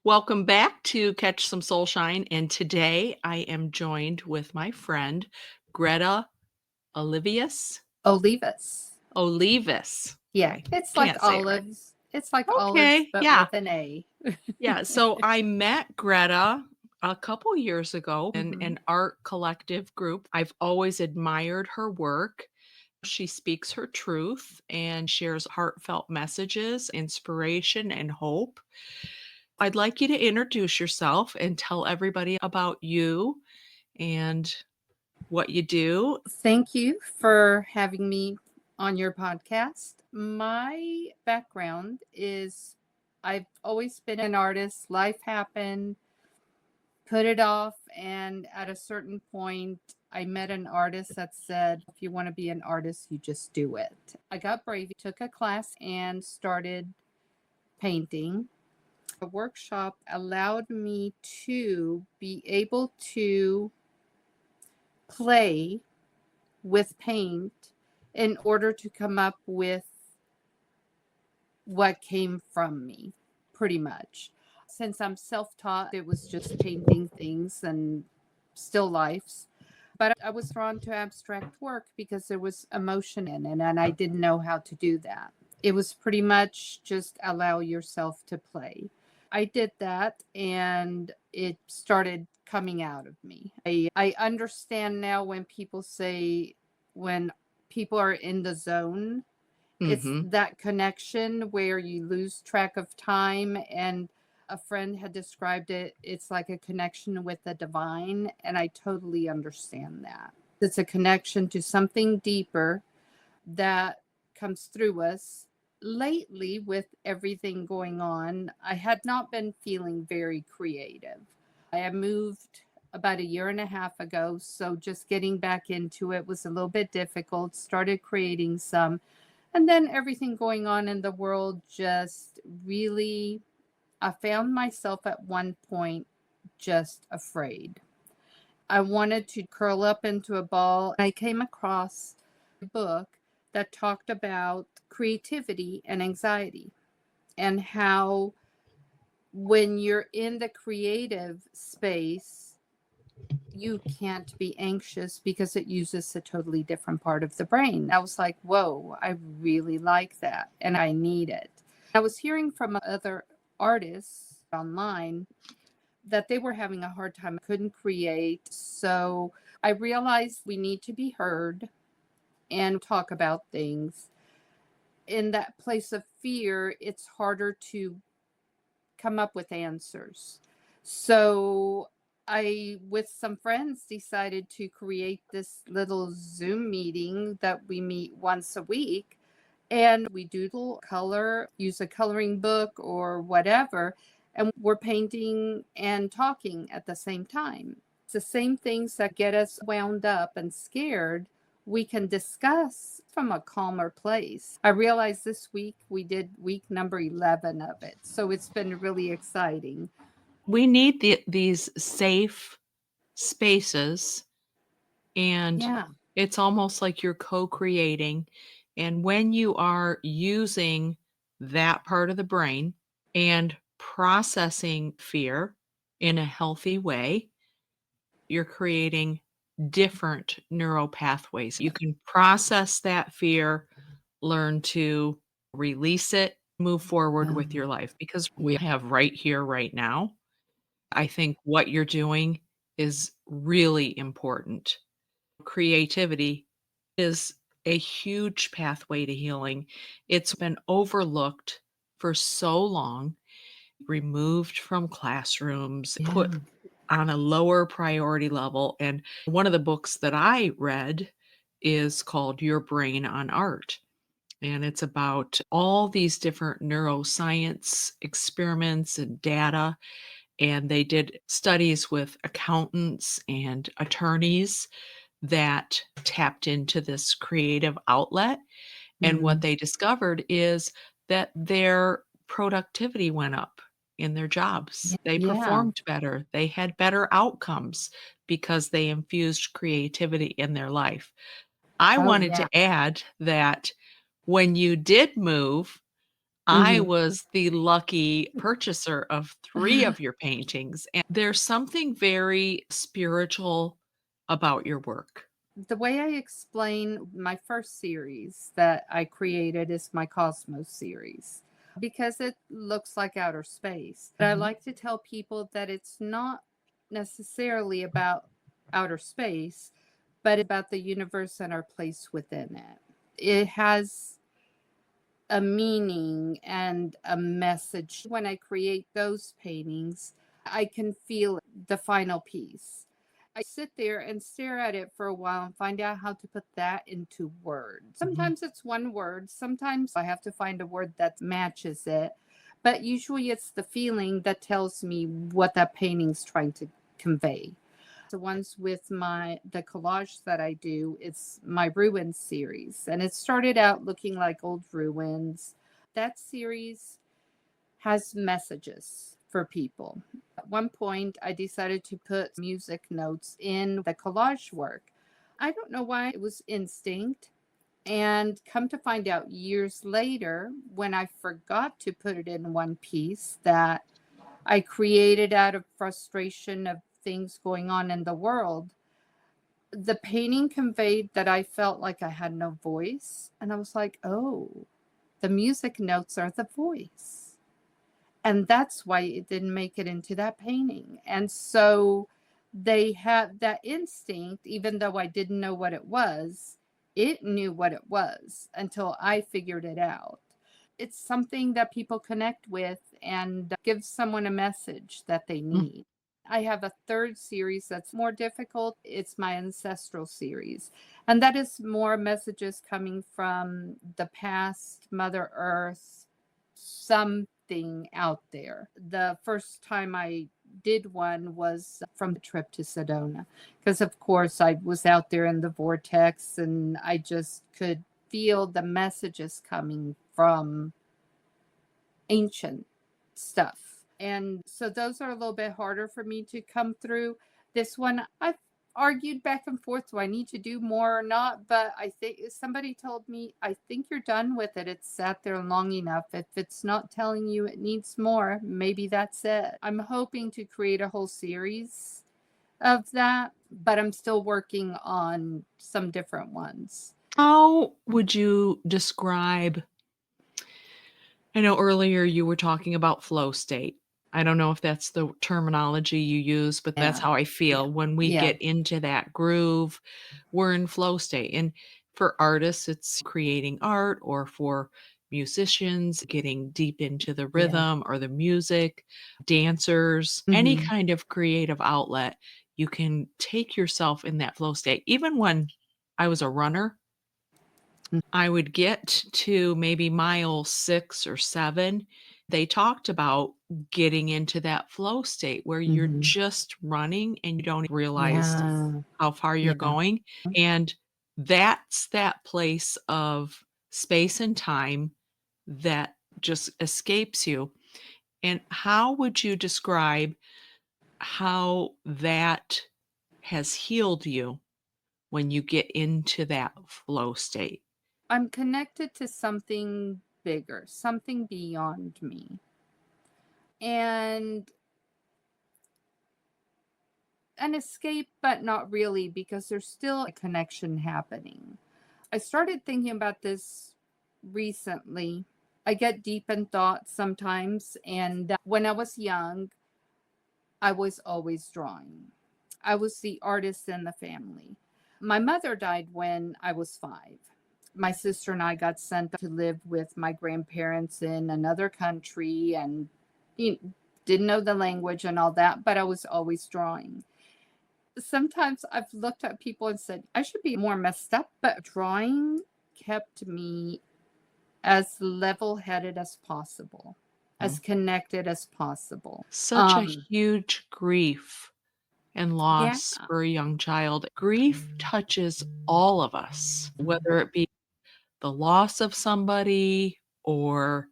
Welcome back to Catch Some SoulShine, and today I am joined with my friend Greta Olivias. Olivas. Olivas. Yeah, I it's like can't say it right. olives. It's like olives, Okay, but yeah, with an A. yeah. So I met Greta a couple years ago in Mhm. an art collective group. I've always admired her work. She speaks her truth and shares heartfelt messages, inspiration, and hope. I'd like you to introduce yourself and tell everybody about you and what you do. Thank you for having me on your podcast. My background is I've always been an artist. Life happened, put it off, and at a certain point, I met an artist that said, if you want to be an artist, you just do it. I got brave, took a class, and started painting. A workshop allowed me to be able to play with paint in order to come up with what came from me, pretty much. Since I'm self taught, it was just painting things and still lifes. But I was drawn to abstract work because there was emotion in it, and I didn't know how to do that. It was pretty much just allow yourself to play. I did that and it started coming out of me. I understand now when people say when people are in the zone, it's Mhm. that connection where you lose track of time. And a friend had described it, it's like a connection with the divine. And I totally understand that. It's a connection to something deeper that comes through us. Lately, with everything going on, I had not been feeling very creative. I had moved about a year and a half ago, so just getting back into it was a little bit difficult. Started creating some, and then everything going on in the world just really, I found myself at one point just afraid. I wanted to curl up into a ball. I came across a book that talked about creativity and anxiety and how when you're in the creative space, you can't be anxious because it uses a totally different part of the brain. I was like, whoa, I really like that and I need it. I was hearing from other artists online that they were having a hard time, couldn't create. So I realized we need to be heard and talk about things. In that place of fear, it's harder to come up with answers. So I, with some friends, decided to create this little Zoom meeting that we meet once a week. And we doodle, color, use a coloring book or whatever. And we're painting and talking at the same time. It's the same things that get us wound up and scared. We can discuss from a calmer place. I realized this week we did week number 11 of it. So it's been really exciting. We need these safe spaces, and Yeah. it's almost like you're co-creating. And when you are using that part of the brain and processing fear in a healthy way, you're creating different neural pathways. You can process that fear, learn to release it, move forward with Um, your life because we have right here, right now. I think what you're doing is really important. Creativity is a huge pathway to healing. It's been overlooked for so long, removed from classrooms, yeah. put on a lower priority level. And one of the books that I read is called Your Brain on Art. And it's about all these different neuroscience experiments and data. And they did studies with accountants and attorneys that tapped into this creative outlet. And what Mm. they discovered is that their productivity went up in their jobs. They Yeah. performed better. They had better outcomes because they infused creativity in their life. I Oh, wanted yeah. to add that when you did move, I Mhm. was the lucky purchaser of 3 of your paintings, and there's something very spiritual about your work. The way I explain my first series that I created is my Cosmos series because it looks like outer space. But I Mhm. like to tell people that it's not necessarily about outer space, but about the universe and our place within it. It has a meaning and a message. When I create those paintings, I can feel the final piece. I sit there and stare at it for a while and find out how to put that into words. Mhm. Sometimes it's one word, sometimes I have to find a word that matches it, but usually it's the feeling that tells me what that painting's trying to convey. The ones with the collage that I do, it's my ruins series. And it started out looking like old ruins. That series has messages for people. At one point, I decided to put music notes in the collage work. I don't know why, it was instinct. And come to find out years later, when I forgot to put it in one piece that I created out of frustration of things going on in the world, the painting conveyed that I felt like I had no voice. And I was like, oh, the music notes are the voice. And that's why it didn't make it into that painting. And so they have that instinct, even though I didn't know what it was, it knew what it was until I figured it out. It's something that people connect with and gives someone a message that they Mm. need. I have a third series that's more difficult. It's my ancestral series. And that is more messages coming from the past, Mother Earth, something out there. The first time I did one was from the trip to Sedona, because of course I was out there in the vortex and I just could feel the messages coming from ancient stuff. And so those are a little bit harder for me to come through. This one, I've argued back and forth. Do I need to do more or not? But I think somebody told me, I think you're done with it. It's sat there long enough. If it's not telling you it needs more, maybe that's it. I'm hoping to create a whole series of that, but I'm still working on some different ones. How would you describe I know earlier you were talking about flow state. I don't know if that's the terminology you use, but that's Yeah. how I Yeah. feel. When we Yeah. get into that groove, we're in flow state. And for artists, it's creating art, or for musicians, getting deep into the Yeah. rhythm or the music, dancers, any Hmm. kind of creative outlet, you can take yourself in that flow state. Even when I was a runner, I would get to maybe mile 6 or 7. They talked about getting into that flow state where you're Hmm. just running and you don't realize Yeah. how far you're Yeah. going, and that's that place of space and time that just escapes you. And how would you describe how that has healed you when you get into that flow state? I'm connected to something bigger, something beyond me. And an escape, but not really, because there's still a connection happening. I started thinking about this recently. I get deep in thought sometimes. And when I was young, I was always drawing. I was the artist in the family. My mother died when I was 5. My sister and I got sent to live with my grandparents in another country and you know, didn't know the language and all that, but I was always drawing. Sometimes I've looked at people and said, I should be more messed up, but drawing kept me as level headed as possible, as connected as possible. Such a Um, huge grief and yeah. loss for a young child. Grief touches all of us, whether it be the loss of somebody or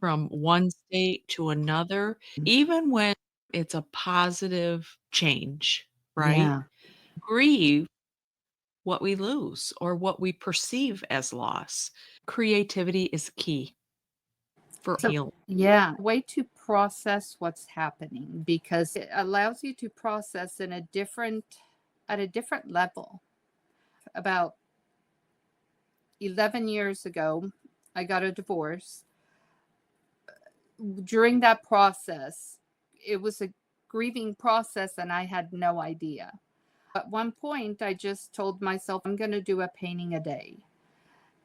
from one state to another, even when it's a positive change, right? Yeah. Grieve what we lose or what we perceive as loss. Creativity is key. for So, healing. yeah, way to process what's happening because it allows you to process at a different level. About 11 years ago, I got a divorce. During that process, it was a grieving process and I had no idea. At one point, I just told myself, I'm going to do a painting a day.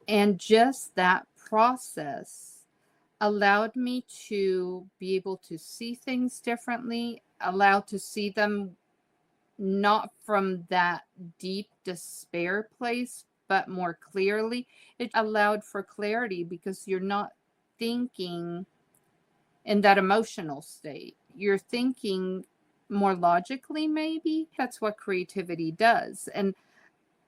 And just that process allowed me to be able to see things differently, allowed to see them not from that deep despair place, but more clearly. It allowed for clarity because you're not thinking in that emotional state. You're thinking more logically, maybe. That's what creativity does. And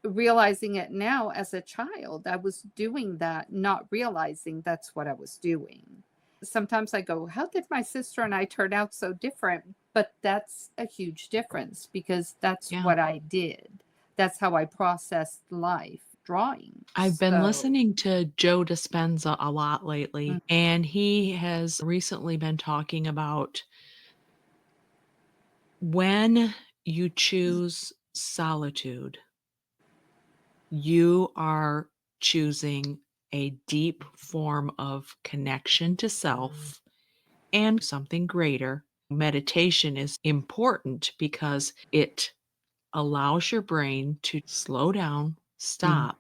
realizing it now as a child, I was doing that, not realizing that's what I was doing. Sometimes I go, how did my sister and I turn out so different? But that's a huge difference because that's Yeah. what I did. That's how I processed life, drawing. I've been So, listening to Joe Dispenza a lot mm, lately, and he has recently been talking about when you choose solitude, you are choosing a deep form of connection to self and something greater. Meditation is important because it allows your brain to slow down, mm, stop,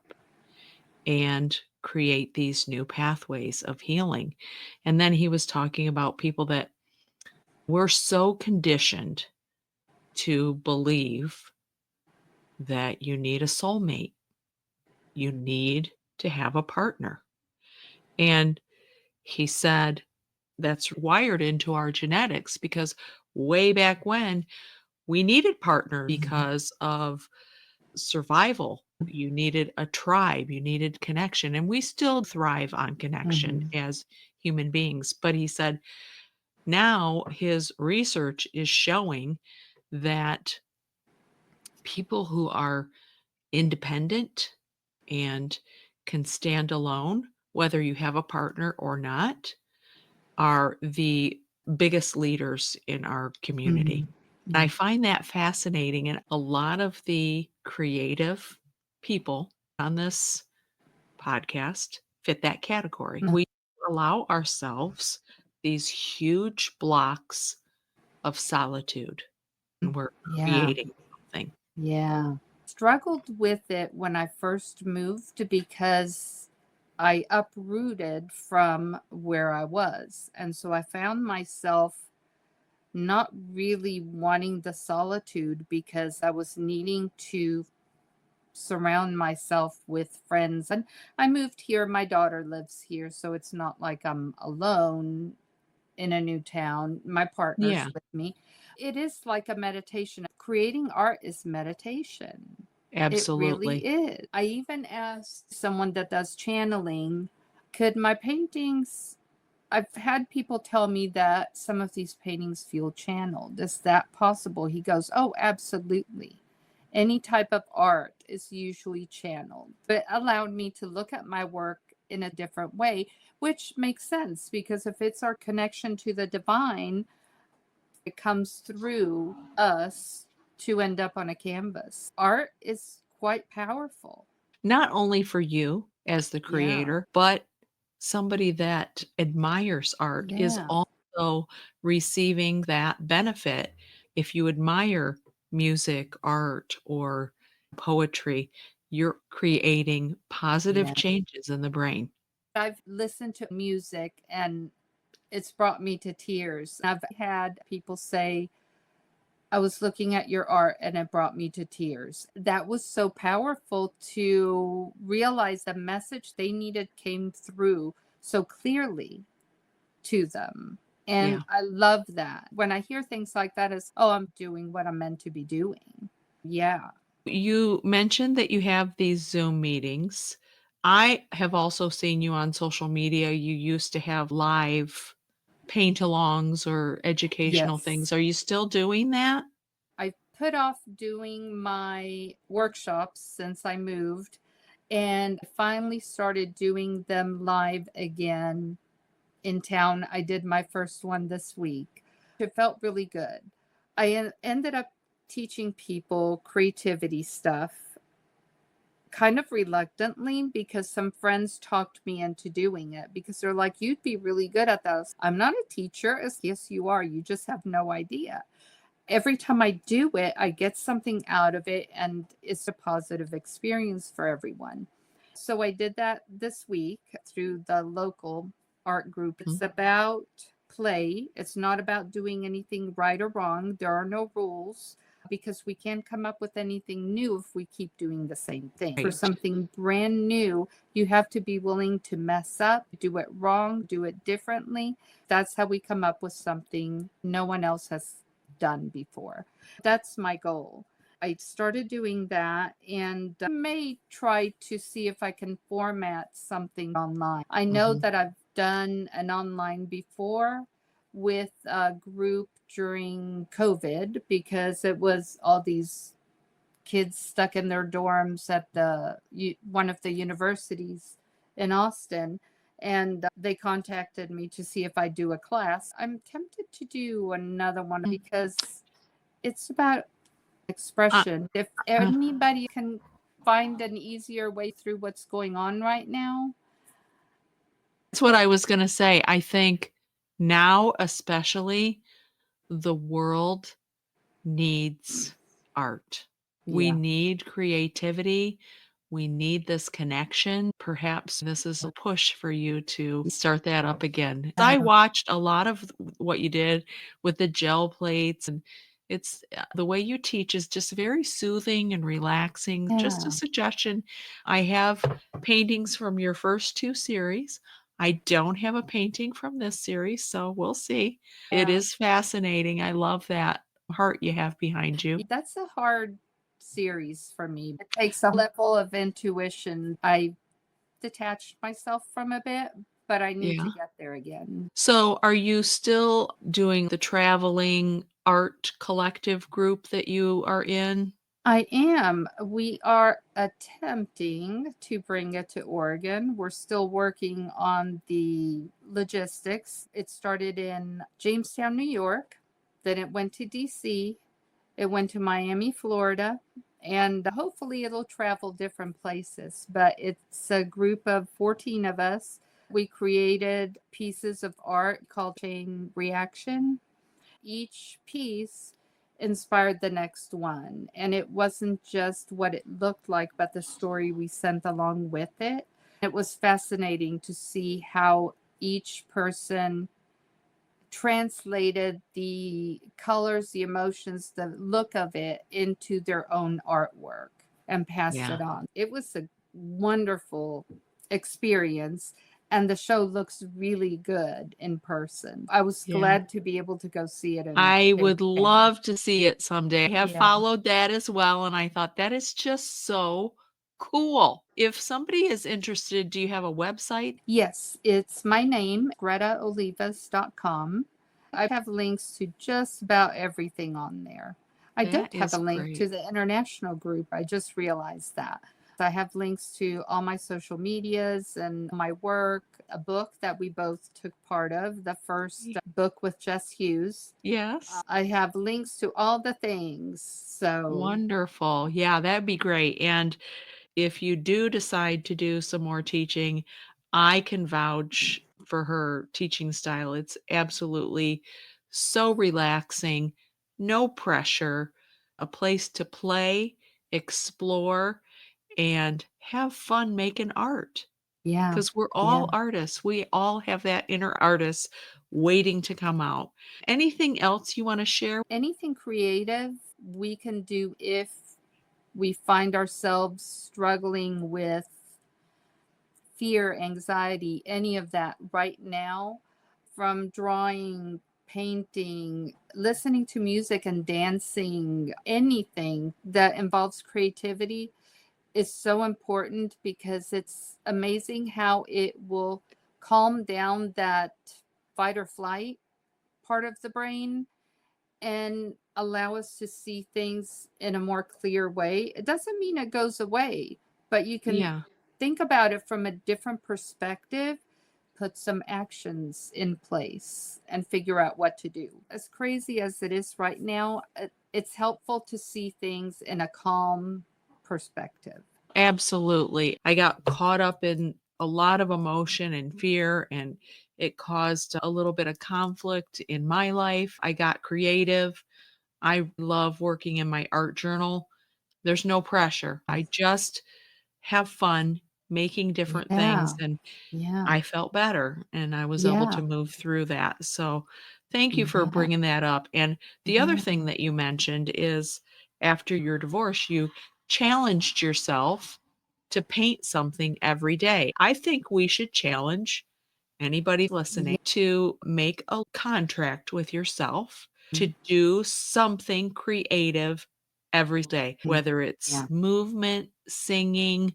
and create these new pathways of healing. And then he was talking about people that were so conditioned to believe that you need a soulmate, you need to have a partner. And he said that's wired into our genetics because way back when we needed partners because of survival. You needed a tribe, you needed connection, and we still thrive on connection mhm, as human beings. But he said now his research is showing that people who are independent and can stand alone, whether you have a partner or not, are the biggest leaders in our community. mhm, I mm, find that fascinating, and a lot of the creative people on this podcast fit that category. mm, We allow ourselves these huge blocks of solitude when we're yeah. creating something. Yeah. Struggled with it when I first moved because I uprooted from where I was. And so I found myself not really wanting the solitude because I was needing to surround myself with friends. And I moved here, my daughter lives here, so it's not like I'm alone in a new town. My partner's Yeah, with me. It is like a meditation. Creating art is meditation. It really absolutely. is. I even asked someone that does channeling, could my paintings, I've had people tell me that some of these paintings feel channeled. Is that possible? He goes, oh, absolutely. Any type of art is usually channeled. But allowed me to look at my work in a different way, which makes sense because if it's our connection to the divine, it comes through us to end up on a canvas. Art is quite powerful. Not only for you as the Yeah. creator, but somebody that admires art is Yeah. also receiving that benefit. If you admire music, art, or poetry, you're creating positive Yeah. changes in the brain. I've listened to music and it's brought me to tears. I've had people say, I was looking at your art and it brought me to tears. That was so powerful to realize the message they needed came through so clearly to them. And Yeah. I love that. When I hear things like that, is, oh, I'm doing what I'm meant to be doing. Yeah. You mentioned that you have these Zoom meetings. I have also seen you on social media. You used to have live paint-alongs or educational things. Yes. Are you still doing that? I put off doing my workshops since I moved and finally started doing them live again in town. I did my first one this week. It felt really good. I ended up teaching people creativity stuff kind of reluctantly because some friends talked me into doing it because they're like, you'd be really good at those. I'm not a teacher. It's, yes, you are. You just have no idea. Every time I do it, I get something out of it and it's a positive experience for everyone. So I did that this week through the local art group. It's Mhm. about play. It's not about doing anything right or wrong. There are no rules because we can't come up with anything new if we keep doing the same thing. For Right. something brand new, you have to be willing to mess up, do it wrong, do it differently. That's how we come up with something no one else has done before. That's my goal. I started doing that and may try to see if I can format something online. I know Mhm. that I've done an online before with a group during COVID because it was all these kids stuck in their dorms at the one of the universities in Austin, and they contacted me to see if I do a class. I'm tempted to do another one Mm. because it's about Uh, expression. If uh, anybody can find an easier way through what's going on right now. that's what I was gonna say. I think now, especially, the world needs art. We Yeah. need creativity. We need this connection. Perhaps this is a push for you to start that up again. I watched a lot of what you did with the gel plates, and it's the way you teach is just very soothing and relaxing. Just a Yeah. suggestion. I have paintings from your first two series. I don't have a painting from this series, so we'll see. It Yeah. is fascinating. I love that heart you have behind you. That's a hard series for me. It takes a level of intuition. I detached myself from a bit, but I need to Yeah. get there again. So, are you still doing the traveling art collective group that you are in? I am. We are attempting to bring it to Oregon. We're still working on the logistics. It started in Jamestown, New York, then it went to DC, it went to Miami, Florida, and hopefully it'll travel different places. But it's a group of 14 of us. We created pieces of art called Chain Reaction. Each piece inspired the next one. And it wasn't just what it looked like, but the story we sent along with it. It was fascinating to see how each person translated the colors, the emotions, the look of it into their own artwork and passed Yeah. it on. It was a wonderful experience. And the show looks really good in person. I was Yeah. glad to be able to go see it in I big would town. love to see it someday. I have Yeah. followed that as well, and I thought that is just so cool. If somebody is interested, do you have a website? Yes, it's my name, gretaolivas.com. I have links to just about everything on there. I That don't have a is link to great. the international group. I just realized that. I have links to all my social medias and my work, a book that we both took part of, the first Ye book with Jess Hughes. Yes. I have links to all the things. So, Wonderful. Yeah, that'd be great, and if you do decide to do some more teaching, I can vouch for her teaching style. It's absolutely so relaxing, no pressure, a place to play, explore, and have fun making art. yeah, Because we're yeah. all artists. We all have that inner artist waiting to come out. Anything else you want to share? Anything creative we can do if we find ourselves struggling with fear, anxiety, any of that right now, from drawing, painting, listening to music and dancing, anything that involves creativity is so important because it's amazing how it will calm down that fight or flight part of the brain and allow us to see things in a more clear way. It doesn't mean it goes away, but you can Yeah. think about it from a different perspective, put some actions in place and figure out what to do. As crazy as it is right now, it's helpful to see things in a calm perspective. Absolutely. I got caught up in a lot of emotion and fear, and it caused a little bit of conflict in my life. I got creative. I love working in my art journal. There's no pressure. I just have fun making different things, Yeah. and Yeah. I felt better, and I was able to Yeah. move through that. So, thank you for Yeah. bringing that up. And the other Yeah. thing that you mentioned is after your divorce, you challenged yourself to paint something every day. I think we should challenge anybody Yeah. listening to make a contract with yourself to do something creative every day, whether it's Yeah. movement, singing,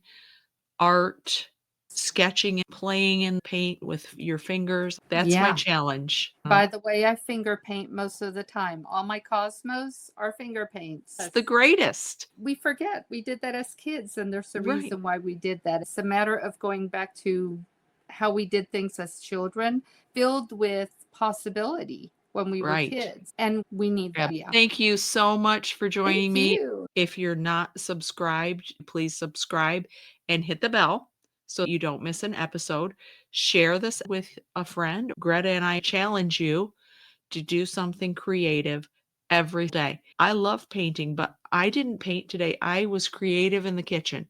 art, sketching, and playing in paint with your fingers. That's my Yeah. challenge. By the way, I finger paint most of the time. All my Cosmos are finger paints. It's the greatest. We forget we did that as kids, and there's a Right, reason why we did that. It's a matter of going back to how we did things as children, filled with possibility when we were right. kids, and we need Yeah. that. Yeah. Thank you so much for Thank joining me. you. If you're not subscribed, please subscribe and hit the bell so you don't miss an episode. Share this with a friend. Greta and I challenge you to do something creative every day. I love painting, but I didn't paint today. I was creative in the kitchen.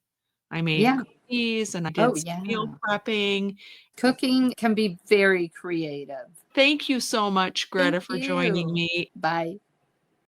I made Yeah. cookies and I Oh, did some meal yeah. prepping. Cooking can be very creative. Thank you so much, Thank Greta, for joining you. me. Bye.